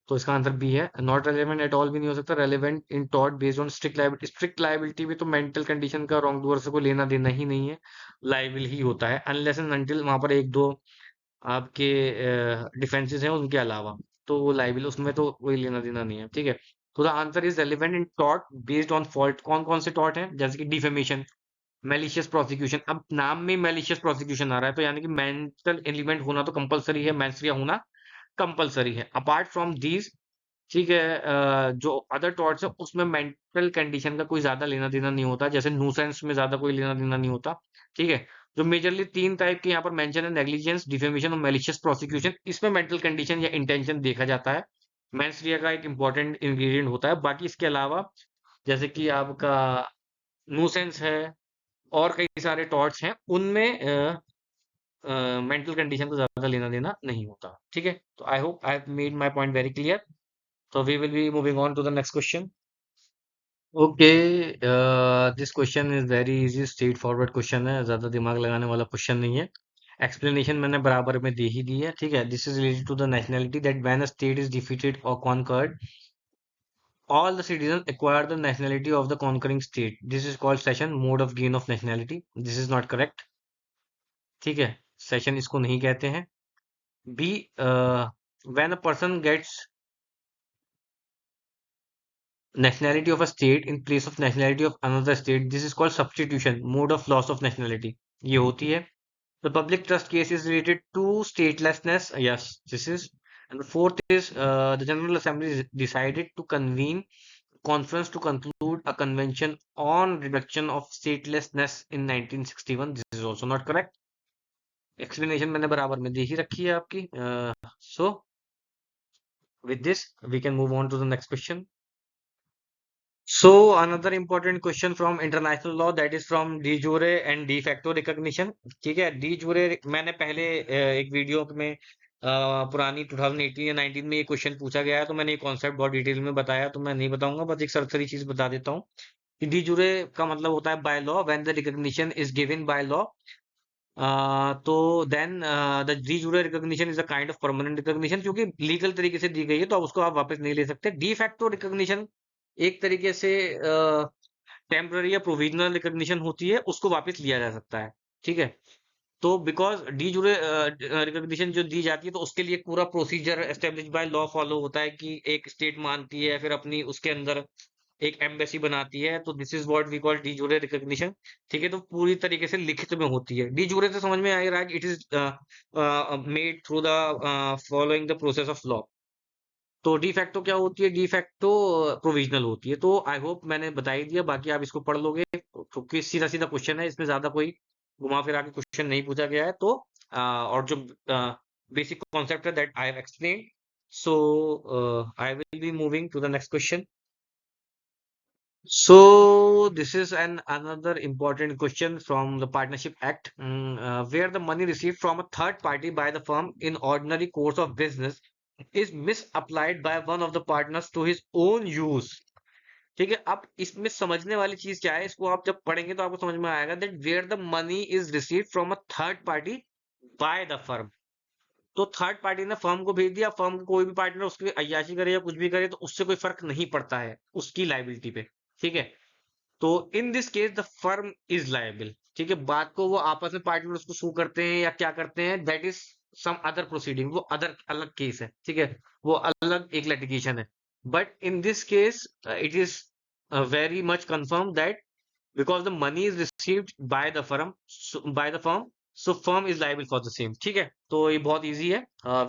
तो इसका answer B है, not relevant at all भी नहीं हो सकता, relevant in thought based on strict liability. Strict liability भी तो mental condition का रॉन्ग डूअर से कोई लेना देना ही नहीं है, लाइबिल ही होता है अनलेस एंड अनटिल वहां पर एक दो आपके डिफेंसेस हैं उनके अलावा, तो वो लाइबिल उसमें तो कोई लेना देना नहीं है, ठीक है। तो the answer is relevant in tort based on fault. कौन कौन से टॉर्ट हैं, जैसे कि डिफेमेशन, मैलिशियस प्रोसिक्यूशन। अब नाम में मैलिशियस प्रोसिक्यूशन आ रहा है तो यानी कि मेंटल एलिमेंट होना तो कंपलसरी है, मैंसरिया होना कंपलसरी है। अपार्ट फ्रॉम दीज, ठीक है, जो अदर टॉर्ट्स है उसमें मेंटल कंडीशन का कोई ज्यादा लेना देना नहीं होता, जैसे न्यूसेंस में ज्यादा कोई लेना देना नहीं होता, ठीक है। जो मेजरली तीन टाइप के यहाँ पर मेंशन है, नेग्लिजेंस, डिफेमेशन और मैलिशियस प्रोसिक्यूशन, इसमें मेंटल कंडीशन या इंटेंशन देखा जाता है, मैंसरिया का एक इंपॉर्टेंट इंग्रेडिएंट होता है। बाकी इसके अलावा जैसे कि आपका न्यूसेंस है और कई सारे टॉर्ट्स हैं, उनमें मेंटल कंडीशन को ज्यादा लेना देना नहीं होता, ठीक है। तो आई hope I have made my point very clear, so we will be moving on to the next question. Okay, this question is very easy, straight forward question है, ज्यादा दिमाग लगाने वाला क्वेश्चन नहीं है। एक्सप्लेनेशन मैंने बराबर में दे ही दी है, ठीक है। This is related to the nationality, that when a state is defeated और conquered, all the citizens acquire the nationality of the conquering state. This is called session, mode of gain of nationality. This is not correct, ठीक है, session इसको नहीं कहते हैं। B, when a person gets nationality of a state in place of nationality of another state, this is called substitution, mode of loss of nationality, ये होती है। The public trust case is related to statelessness, yes, this is। And the fourth is the General Assembly decided to convene conference to conclude a convention on reduction of statelessness in 1961, this is also not correct। explanation मैंने बराबर में दे ही रखी है आपकी। So with this we can move on to the next question। So another important question from international law, that is from de jure and de facto recognition, ठीक है। de jure मैंने पहले एक वीडियो में पुरानी 2018 या 19 में ये क्वेश्चन पूछा गया है, तो मैंने ये कॉन्सेप्ट बहुत डिटेल में बताया, तो मैं नहीं बताऊंगा, बस एक सरसरी चीज बता देता हूँ कि de jure का मतलब होता है by law, when the recognition is given by law. तो then the de jure recognition is a kind of permanent recognition, क्योंकि लीगल तरीके से दी गई है तो अब उसको आप वापस नहीं ले सकते। डी फैक्टो रिकॉग्निशन एक तरीके से टेम्पररी या प्रोविजनल रिकॉग्निशन होती है, उसको वापस लिया जा सकता है, ठीक है। तो बिकॉज डी जुरे रिकॉग्निशन जो दी जाती है तो उसके लिए एक पूरा procedure establish by law follow होता है कि एक स्टेट मानती है, फिर अपनी उसके अंदर एक एम्बेसी बनाती है, तो this is what we call de jure recognition, ठीक है। तो पूरी तरीके से लिखित में होती है। डी जुरे से समझ में आ रहा है कि it is made through the following the process of law. तो डी फैक्टो क्या होती है, डी फैक्टो प्रोविजनल होती है। तो आई होप मैंने बता ही दिया, बाकी आप इसको पढ़ लोगे क्योंकि सीधा सीधा क्वेश्चन है, इसमें ज्यादा कोई घुमा फिरा के क्वेश्चन नहीं पूछा गया है। तो और जो बेसिक कॉन्सेप्ट है that I have explained, so I will be moving to the next question. So this is an another important question from the Partnership Act, where the money received from a third party by the firm in ordinary course of business is misapplied by one of the partners to his own use, ठीक है। अब इसमें समझने वाली चीज क्या है, इसको आप जब पढ़ेंगे तो आपको समझ में आएगा that where the money is received from a third party by the firm, तो थर्ड पार्टी ने फर्म को भेज दिया, फर्म को कोई भी पार्टनर उसकी अय्याशी करे या कुछ भी करे तो उससे कोई फर्क नहीं पड़ता है उसकी लाइबिलिटी पे, ठीक है। तो इन this case the firm is liable, ठीक है। बात को वो आपस में पार्टनर उसको सू करते हैं या क्या करते हैं, that is some other proceeding, वो अदर अलग केस है, ठीक है। वो अलग एक लिटिगेशन है। But in this case it is very much confirm that because the money is received by the firm, so firm is liable for the same, ठीक है। तो ये बहुत इजी है।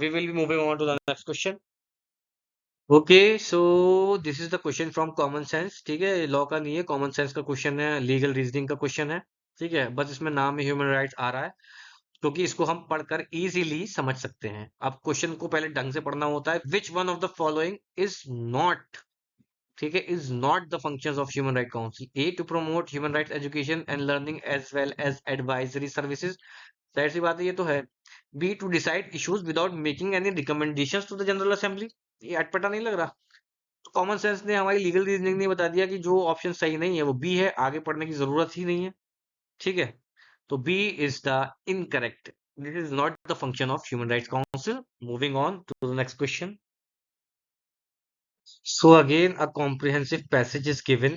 We will be moving on to the next question. Okay, so this is the question from common sense, ठीक है। Law का नहीं है, कॉमन सेंस का क्वेश्चन है, लीगल रीजनिंग का क्वेश्चन है, ठीक है। बस इसमें नाम में ह्यूमन राइट्स आ रहा है क्योंकि इसको हम पढ़कर इजीली समझ सकते हैं। अब क्वेश्चन को पहले ढंग से पढ़ना होता है। Which one of the following is not, ठीक है, is not the functions of human right council? A, to promote human rights education and learning as well as advisory services, जाहिर सी बात है ये तो है। B, to decide issues without making any recommendations to the general assembly, ये अटपटा नहीं लग रहा? तो कॉमन सेंस ने, हमारी लीगल रीजनिंग ने बता दिया कि जो ऑप्शन सही नहीं है वो बी है, आगे पढ़ने की जरूरत ही नहीं है, ठीक है। तो B is the incorrect, this is not the function of human rights council. Moving on to the next question. So again, a comprehensive passage is given.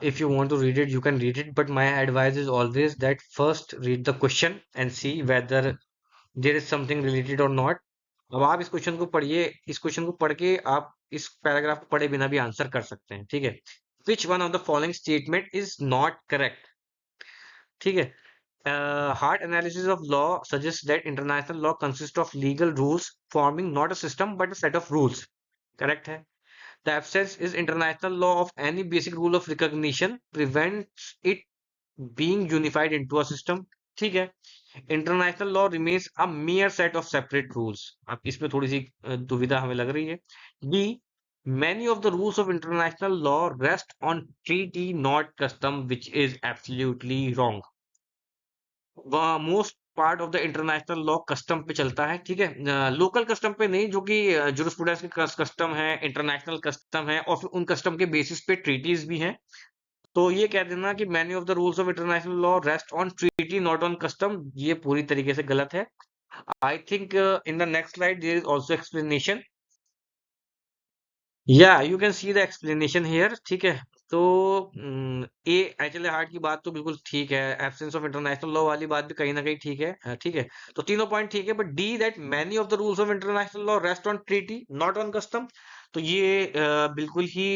If you want to read it, you can read it. But my advice is always that first read the question and see whether there is something related or not. अब आप इस question को पढ़िए, इस question को पढ़ के आप इस पैराग्राफ को पढ़े बिना भी आंसर कर सकते हैं, ठीक है। Which one of the following statement is not correct, ठीक है। Hard analysis of law suggest that international law consist of legal rules forming not a system but a set of rules, correct है। The absence is international law of any basic rule of recognition prevents it being unified into a system, ठीक है। International law remains a mere set of separate rules, अब इसमें थोड़ी सी दुविधा हमें लग रही है। B, many of the rules of international law rest on treaty not custom, which is absolutely wrong. Most part of the international law custom पे चलता है, ठीक है, लोकल कस्टम पे नहीं, जो कि जुरिस्प्रूडेंस के कस्टम है, इंटरनेशनल कस्टम है, और फिर उन कस्टम के बेसिस पे ट्रीटीज भी हैं। तो ये कह देना कि many of the rules of international law rest on treaty not on custom, ये पूरी तरीके से गलत है। I think in the next slide there is also explanation, या you can see the explanation here, ठीक है। तो ए एचएलए हार्ट की बात तो बिल्कुल ठीक है, एब्सेंस ऑफ इंटरनेशनल लॉ वाली बात भी कहीं ना कहीं ठीक है, ठीक है। तो तीनों पॉइंट ठीक है, but D, that many of the rules of international law rest on treaty not on custom, तो ये बिल्कुल ही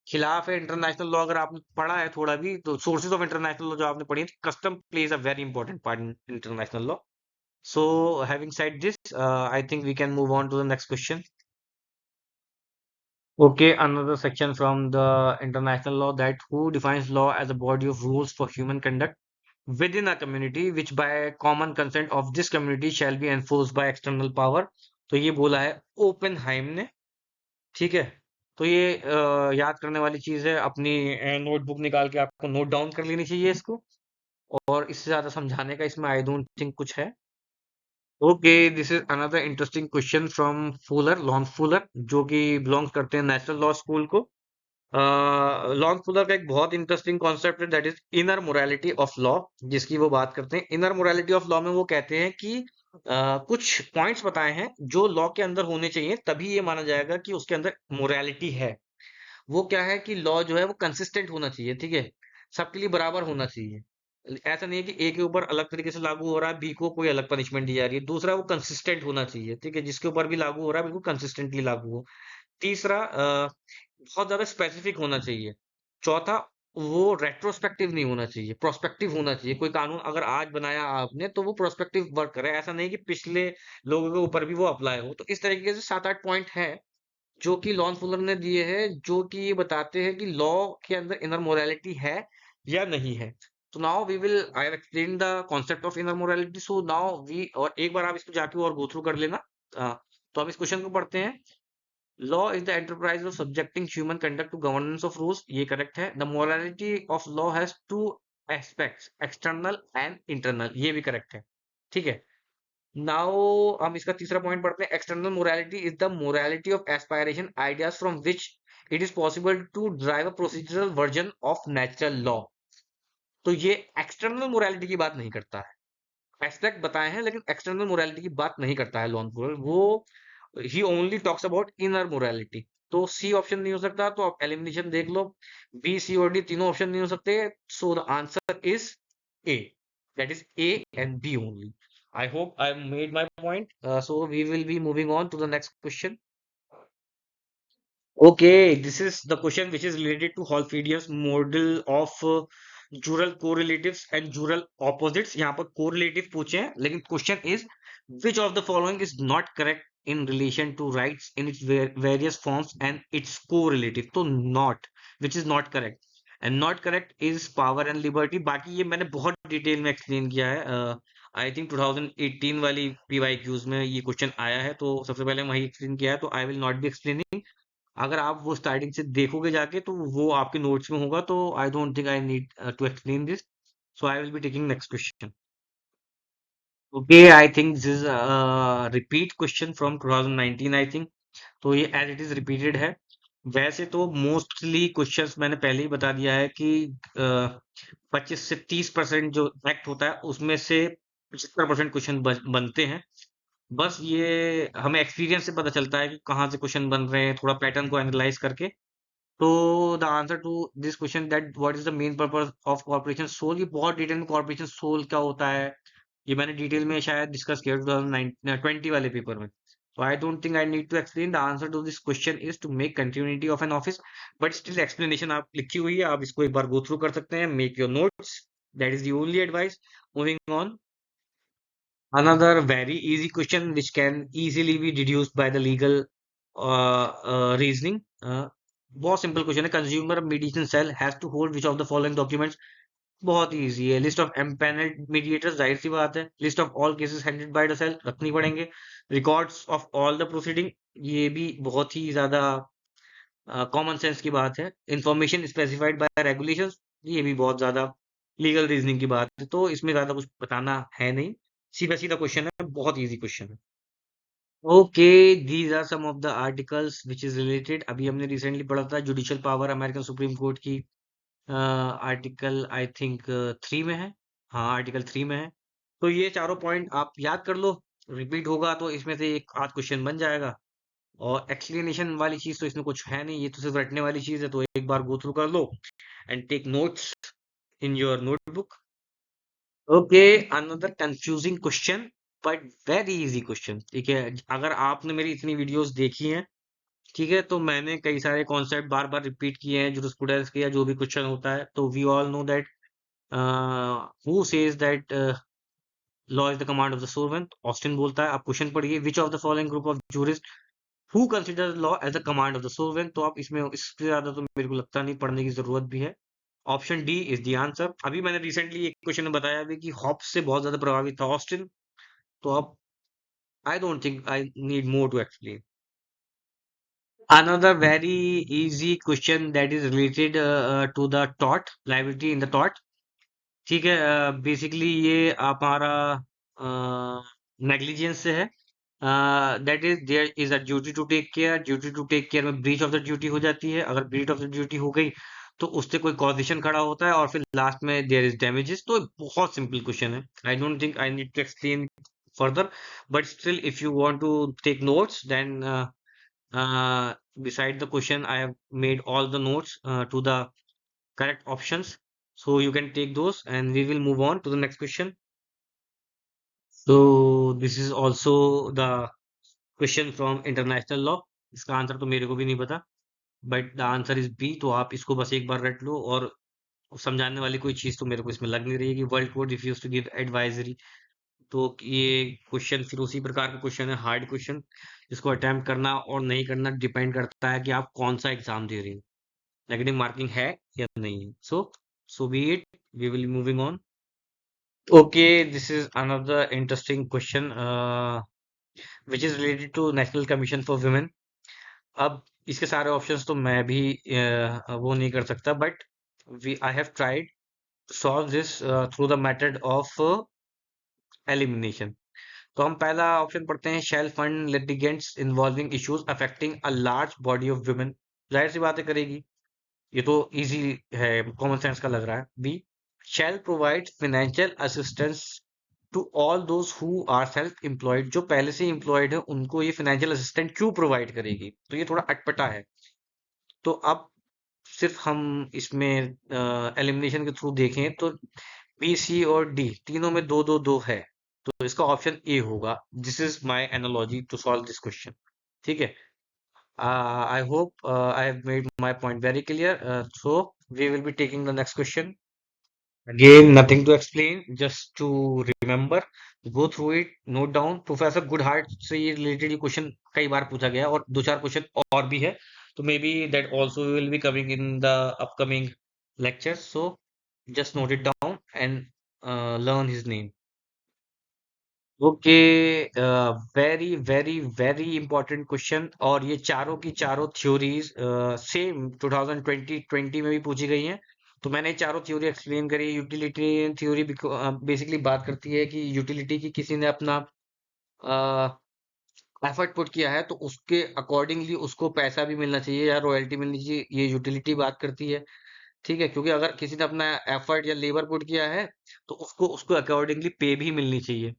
खिलाफ है इंटरनेशनल लॉ। अगर आपने पढ़ा है थोड़ा भी तो सोर्सेज ऑफ इंटरनेशनल लॉ जो आपने पढ़ी है, custom plays a very important part in international law. So having said this, I think we can move on to the next question. Okay, another section from the international law, that who defines law as a body of rules for human conduct within a community which by common consent of this community shall be enforced by external power. तो ये बोला है Oppenheim ने, ठीक है। तो ये याद करने वाली चीज है, अपनी नोटबुक निकाल के आपको नोट डाउन कर लेनी चाहिए इसको, और इससे ज्यादा समझाने का इसमें आई डोंट थिंक कुछ है। Okay, this is another interesting question from Fuller, Lon Fuller, जो कि बिलोंग्स करते हैं नेशनल लॉ स्कूल को। लॉन्ग फुलर का एक बहुत इंटरेस्टिंग कॉन्सेप्ट है, that is inner morality of law, जिसकी वो बात करते हैं। इनर मोरालिटी ऑफ लॉ में वो कहते हैं कि कुछ पॉइंट्स बताए हैं जो लॉ के अंदर होने चाहिए, तभी ये माना जाएगा कि उसके अंदर मोरालिटी है। वो क्या है कि लॉ जो है वो कंसिस्टेंट होना चाहिए, ठीक है, सबके लिए बराबर होना चाहिए। ऐसा नहीं है कि ए के ऊपर अलग तरीके से लागू हो रहा है, बी को कोई अलग पनिशमेंट दी जा रही है। दूसरा, वो कंसिस्टेंट होना चाहिए, ठीक है, जिसके ऊपर भी लागू हो रहा है बिल्कुल कंसिस्टेंटली लागू हो। तीसरा, बहुत ज्यादा स्पेसिफिक होना चाहिए। चौथा, वो रेट्रोस्पेक्टिव नहीं होना चाहिए, प्रोस्पेक्टिव होना चाहिए। कोई कानून अगर आज बनाया आपने तो वो प्रोस्पेक्टिव वर्क करे, ऐसा नहीं कि पिछले लोगों के ऊपर भी वो अप्लाई हो। तो इस तरीके से 7-8 पॉइंट हैं जो कि लॉन फुलर ने दिए हैं, जो कि ये बताते हैं कि लॉ के अंदर इनर मोरालिटी है या नहीं है। तो now we will, I have explain the concept of inner morality, so now we, और एक बार आप इसको जाके और गो थ्रू कर लेना। तो हम इस क्वेश्चन को पढ़ते हैं। Law is the enterprise of subjecting human conduct to governance of rules, ये करेक्ट है। The morality of law has two aspects, external and internal, ये भी करेक्ट है, ठीक है। नाउ हम इसका तीसरा पॉइंट पढ़ते हैं। External morality is the morality of aspiration ideas from which it is possible to drive a procedural version of natural law, तो ये एक्सटर्नल मोरालिटी की बात नहीं करता है। एस्पेक्ट बताए हैं, लेकिन एक्सटर्नल मोरालिटी की बात नहीं करता है लॉन पोलर। वो ही only talks about inner morality. तो सी ऑप्शन नहीं हो सकता, तो आप एलिमिनेशन देख लो। बी, सी और डी तीनों ऑप्शन नहीं हो सकते, so the answer is A, that is A and B only. I hope I made my point, so we will be moving on to the next question. Okay, this is the question which is related to Hallfried's model of jural correlatives and jural opposites. यहाँ पर correlative पूछे हैं, लेकिन question is which of the following is not correct in relation to rights in its various forms and its correlative. तो not, which is not correct. And not correct is power and liberty. बाकी ये मैंने बहुत detail में explain किया है। I think 2018 वाली PYQs में ये क्वेश्चन आया है, तो सबसे पहले वही एक्सप्लेन किया है, तो I will not be explaining. अगर आप वो स्टार्टिंग से देखोगे जाके, तो वो आपके नोट्स में होगा, तो I don't think I need to explain this, so I will be taking next question. Okay, I think this is repeat question from 2019 I think. तो ये एज इट इज रिपीटेड है। वैसे तो मोस्टली क्वेश्चंस मैंने पहले ही बता दिया है कि 25 से 30% जो फैक्ट होता है, उसमें से 75% क्वेश्चन बनते हैं। बस ये हमें एक्सपीरियंस से पता चलता है कि कहाँ से क्वेश्चन बन रहे हैं, थोड़ा पैटर्न को एनालाइज करके। तो the answer to this question, that what is the main purpose of corporation sole, ये बहुत डिटेल में कॉर्पोरेशन सोल क्या होता है, ये मैंने डिटेल में शायद डिस्कस किया 2020 वाले पेपर में। So I don't think I need to explain. The answer to this question is to make continuity of an office. But still explanation आप लिखी हुई है, आप इसको एक बार go through कर सकते हैं. Make your notes. That is the only advice. Moving on. Another very easy question which can easily be deduced by the legal reasoning. बहुत सिंपल क्वेश्चन है। Consumer medicine cell has to hold which of the following documents. बहुत easy है। List of empanelled mediators, जाहिर सी बात है। List of all cases handled by the cell, रखनी पड़ेंगे। Records of all the proceeding, ये भी बहुत ही ज्यादा कॉमन सेंस की बात है। इंफॉर्मेशन स्पेसिफाइड बाय रेगुलेशंस, ये भी बहुत ज्यादा लीगल रीजनिंग की बात है, तो इसमें ज्यादा कुछ बताना है नहीं। सीधा सीधा क्वेश्चन है, बहुत इजी क्वेश्चन है। Okay, these are some of the articles which is related. अभी हमने रिसेंटली पढ़ा था judicial power American supreme court की, आर्टिकल आई थिंक 3 में है। हाँ, आर्टिकल 3 में है। तो ये चारों पॉइंट आप याद कर लो, रिपीट होगा तो इसमें से एक आध क्वेश्चन बन जाएगा। और एक्सप्लेनेशन वाली चीज तो इसमें कुछ है नहीं, ये तो सिर्फ रटने वाली चीज है, तो एक बार गो थ्रू कर लो and take notes in your notebook. Okay, another confusing question but very easy question. ठीक है, अगर आपने मेरी इतनी वीडियोस देखी हैं, ठीक है, तो मैंने कई सारे कॉन्सेप्ट बार बार रिपीट किए हैं जूरिस्प्रूडेंस के, या जो भी क्वेश्चन होता है, तो we all know that who says that law is the command of the सोवेंट। ऑस्टिन बोलता है। आप क्वेश्चन पढ़िए, which of the following group of jurist who consider law as the command of the सोवेंट। तो आप इसमें इससे ज्यादा तो मेरे को लगता नहीं पढ़ने की जरूरत भी है। Option D is the answer. अभी मैंने रिसेंटली एक क्वेश्चन में बताया भी कि हॉब्स से बहुत ज्यादा प्रभावित था ऑस्टिन, तो अब I don't think I need more to explain. Another very easy question that is related to the tort, liability in the tort। ठीक है, बेसिकली ये हमारा नेग्लिजेंस से है। That is there is a duty to take care. Duty to take care में breach of the duty हो जाती है। अगर ब्रीच ऑफ द ड्यूटी हो गई, तो उससे कोई कॉजेशन खड़ा होता है, और फिर लास्ट में देयर इज डैमेजेस। तो बहुत सिंपल क्वेश्चन है, I don't think I need to explain further. But still if you want to take notes, then beside the question I have made all the notes to the correct options, so you can take those and we will move on to the next question. So this is also the question from international law। इसका आंसर तो मेरे को भी नहीं पता, but the answer is B. तो आप इसको बस एक बार रट लो, और समझाने वाली कोई चीज तो मेरे को इसमें लग नहीं रही है कि world court refuse to give advisory. तो ये क्वेश्चन फिर उसी प्रकार का क्वेश्चन है, हार्ड क्वेश्चन, जिसको अटेम्प्ट करना और नहीं करना डिपेंड करता है कि आप कौन सा एग्जाम दे रहे हैं, नेगेटिव मार्किंग है या नहीं है। So be it, we will moving on. Okay, this is another interesting question which is related to national commission for women. अब इसके सारे ऑप्शंस तो मैं भी वो नहीं कर सकता, but we I have tried to solve this through the method of elimination. तो हम पहला ऑप्शन पढ़ते हैं, shall fund litigants involving issues affecting a large body of women. जाहिर सी बातें करेगी, ये तो इजी है, कॉमन सेंस का लग रहा है। B, shall provide financial assistance to all those who are self employed, जो पहले से एम्प्लॉयड है उनको ये फाइनेंशियल असिस्टेंट क्यों प्रोवाइड करेगी, तो ये थोड़ा अटपटा है। तो अब सिर्फ हम इसमें एलिमिनेशन के थ्रू देखें तो बी, सी और डी तीनों में दो दो दो है, तो इसका ऑप्शन ए होगा। This is my analogy to solve this question. ठीक है, I hope I have made my point very clear. So we will be taking the next question. Again, nothing to explain, just to remember, go through it, note down. Professor good heart से ये related ये question कई बार पूछा गया है और दो चार क्वेश्चन और भी है, तो may be that also will be coming in the upcoming lecture. So just note it down and learn his name. Okay, very very very important question, और ये चारों की चारों थ्योरीज सेम 2020 में भी पूछी गई हैं। तो मैंने ये चारों थ्योरी एक्सप्लेन करी। यूटिलिटेरियन थ्योरी बेसिकली बात करती है कि यूटिलिटी की किसी ने अपना एफर्ट पुट किया है तो उसके अकॉर्डिंगली उसको पैसा भी मिलना चाहिए या रॉयल्टी मिलनी चाहिए, ये यूटिलिटी बात करती है। ठीक है, क्योंकि अगर किसी ने अपना एफर्ट या लेबर पुट किया है तो उसको उसको अकॉर्डिंगली पे भी मिलनी चाहिए।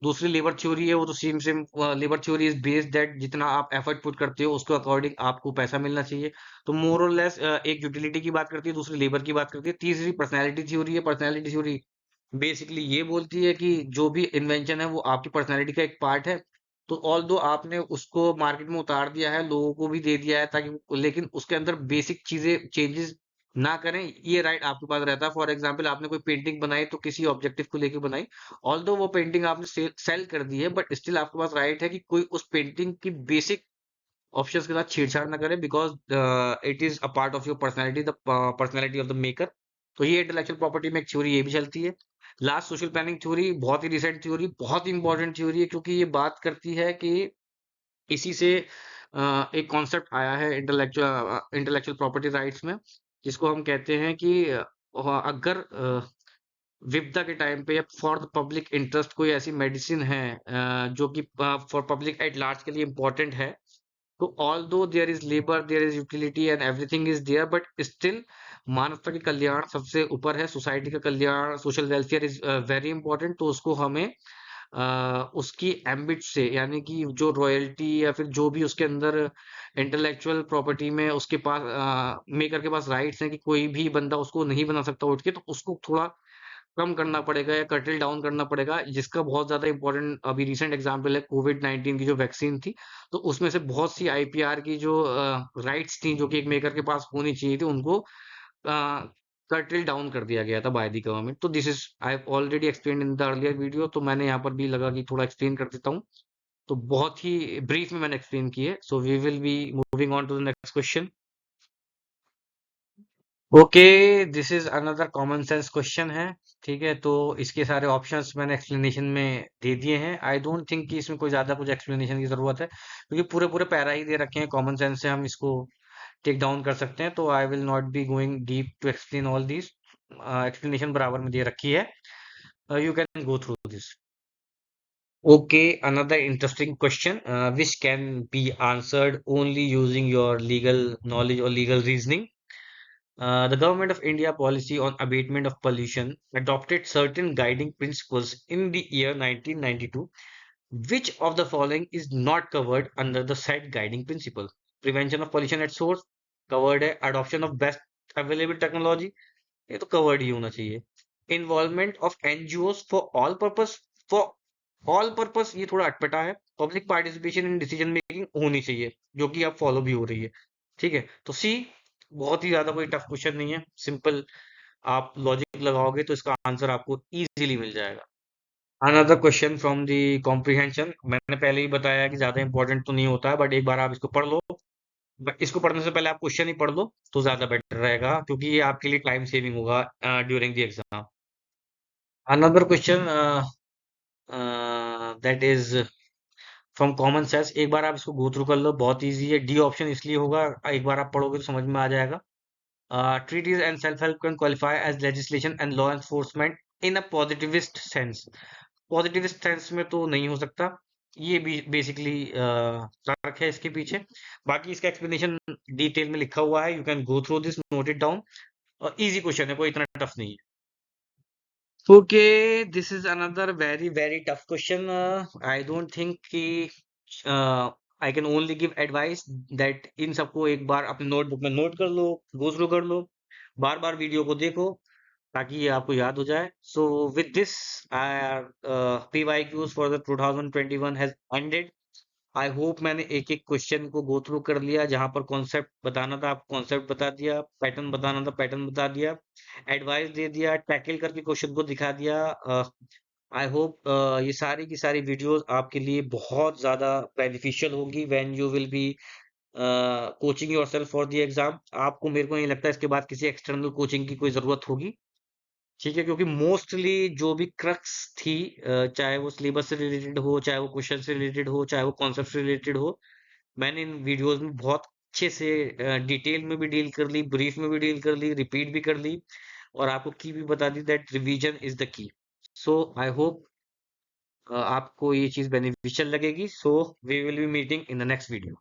दूसरी लेबर थ्योरी है, वो तो same same. Labour theory is based that जितना आप एफर्ट पुट करते हो उसको अकॉर्डिंग आपको पैसा मिलना चाहिए। तो मोर और लेस एक यूटिलिटी की बात करती है, दूसरी लेबर की बात करती है। तीसरी पर्सनैलिटी थ्योरी है। पर्सनैलिटी थ्योरी बेसिकली ये बोलती है कि जो भी इन्वेंशन है वो आपकी पर्सनैलिटी का एक पार्ट है। तो ऑल दो आपने उसको मार्केट में उतार दिया है, लोगों को भी दे दिया है ताकि, लेकिन उसके अंदर बेसिक चीजें चेंजेस ना करें, ये राइट आपके पास रहता है। फॉर एग्जाम्पल, आपने कोई पेंटिंग बनाई तो किसी ऑब्जेक्टिव को लेकर बनाई, ऑल दो वो पेंटिंग आपने सेल कर दी है, बट स्टिल आपके पास राइट है कि कोई उस पेंटिंग की बेसिक ऑप्शंस के साथ छेड़छाड़ ना करें, because it is a part of your personality, the personality of the maker. तो ये इंटेलेक्चुअल प्रॉपर्टी में एक थ्योरी ये भी चलती है। लास्ट, सोशल प्लानिंग थ्योरी, बहुत ही रिसेंट थ्योरी, बहुत इंपॉर्टेंट थ्योरी है, क्योंकि ये बात करती है कि इसी से एक कॉन्सेप्ट आया है इंटेलेक्चुअल प्रॉपर्टी राइट्स में, जिसको हम कहते हैं कि अगर विपदा के टाइम पे या फॉर द पब्लिक इंटरेस्ट कोई ऐसी मेडिसिन है जो कि फॉर पब्लिक एट लार्ज के लिए इम्पोर्टेंट है, तो although there is labour, there is utility and everything is there, but still मानवता के कल्याण सबसे ऊपर है। सोसाइटी का कल्याण, social welfare is very important. तो उसको हमें उसकी एम्बिट से, यानी कि जो रॉयल्टी या फिर जो भी उसके अंदर इंटेलेक्चुअल प्रॉपर्टी में उसके पास मेकर के पास राइट्स हैं कि कोई भी बंदा उसको नहीं बना सकता उठ के, तो उसको थोड़ा कम करना पड़ेगा या कर्टेल डाउन करना पड़ेगा, जिसका बहुत ज्यादा इंपॉर्टेंट अभी रिसेंट एग्जांपल है कोविड-19 की जो वैक्सीन थी। तो उसमें से बहुत सी आईपीआर की जो राइट्स थी जो कि एक मेकर के पास होनी चाहिए थी, उनको कर्टेल डाउन कर दिया गया था बाय द गवर्नमेंट। तो this is I have already explained in the earlier video, तो मैंने यहाँ पर भी लगा कि थोड़ा एक्सप्लेन कर देता हूँ। तो बहुत ही ब्रीफ में मैंने एक्सप्लेन की है। So we will be moving on to the next question. Okay, this is another common sense question है। ठीक है, तो इसके सारे ऑप्शंस मैंने एक्सप्लेनेशन में दे दिए हैं। आई डोंट थिंक कि इसमें कोई ज्यादा कुछ एक्सप्लेनेशन की जरूरत है, क्योंकि पूरे पूरे पैरा ही दे रखे हैं, कॉमन सेंस से हम इसको टेक डाउन कर सकते हैं। तो I will not be going deep to explain all this. Explanation बराबर में दे रखी है, you can go through this. Okay, another interesting question, which can be answered only using your legal knowledge or legal reasoning. The Government of India policy on abatement of pollution adopted certain guiding principles in the year 1992. Which of the following is not covered under the said guiding principle? Prevention of pollution at source covered है, adoption of best available technology, ये तो covered ही होना चाहिए। Involvement of NGOs for all purpose, ये थोड़ा अटपटा है। Public participation in decision making होनी चाहिए, जो कि अब फॉलो भी हो रही है। ठीक है, तो सी, बहुत ही ज्यादा कोई टफ क्वेश्चन नहीं है, सिंपल। आप लॉजिक लगाओगे तो इसका आंसर आपको इजीली मिल जाएगा। Another question from the comprehension, मैंने पहले ही बताया कि ज्यादा इंपॉर्टेंट तो नहीं होता है, बट एक बार आप इसको पढ़ लो। इसको पढ़ने से पहले आप क्वेश्चन ही पढ़ लो तो ज्यादा बेटर रहेगा, क्योंकि ये आपके लिए टाइम सेविंग होगा during the exam. Another question that is from common sense, एक बार आप इसको गो थ्रू कर लो, बहुत इजी है। डी ऑप्शन इसलिए होगा, एक बार आप पढ़ोगे तो समझ में आ जाएगा। Treaties and self help can qualify as legislation and law enforcement in a positivist sense. Positivist sense में तो नहीं हो सकता, ये भी बेसिकली तर्क है इसके पीछे। बाकी इसका एक्सप्लेनेशन डिटेल में लिखा हुआ है, you can go through this, note it down. और इजी क्वेश्चन है, कोई इतना टफ नहीं है। Okay, this is another very tough question. I don't think कि I can only give advice that इन सबको एक बार अपने नोटबुक में नोट कर लो, गो थ्रू कर लो, बार बार वीडियो को देखो ताकि ये आपको याद हो जाए. So with this, our PYQs for the 2021 has ended. I hope मैंने एक एक क्वेश्चन को गो थ्रू कर लिया. जहां पर कॉन्सेप्ट बताना था आप कॉन्सेप्ट बता दिया, पैटर्न बताना था पैटर्न बता दिया, एडवाइस दे दिया, टैकल करके क्वेश्चन को दिखा दिया. आई होप ये सारी की सारी वीडियोस आपके लिए बहुत ज्यादा बेनिफिशियल होगी when you will be coaching yourself for the exam. आपको मेरे को नहीं लगता इसके बाद किसी एक्सटर्नल कोचिंग की कोई जरूरत होगी. ठीक है, क्योंकि मोस्टली जो भी क्रक्स थी, चाहे वो सिलेबस से रिलेटेड हो, चाहे वो क्वेश्चन से रिलेटेड हो, चाहे वो कॉन्सेप्ट से रिलेटेड हो, मैंने इन वीडियोस में बहुत अच्छे से डिटेल में भी डील कर ली, ब्रीफ में भी डील कर ली, रिपीट भी कर ली और आपको की भी बता दी that revision is the key. So I hope आपको ये चीज बेनिफिशियल लगेगी. So we will be meeting in the next video.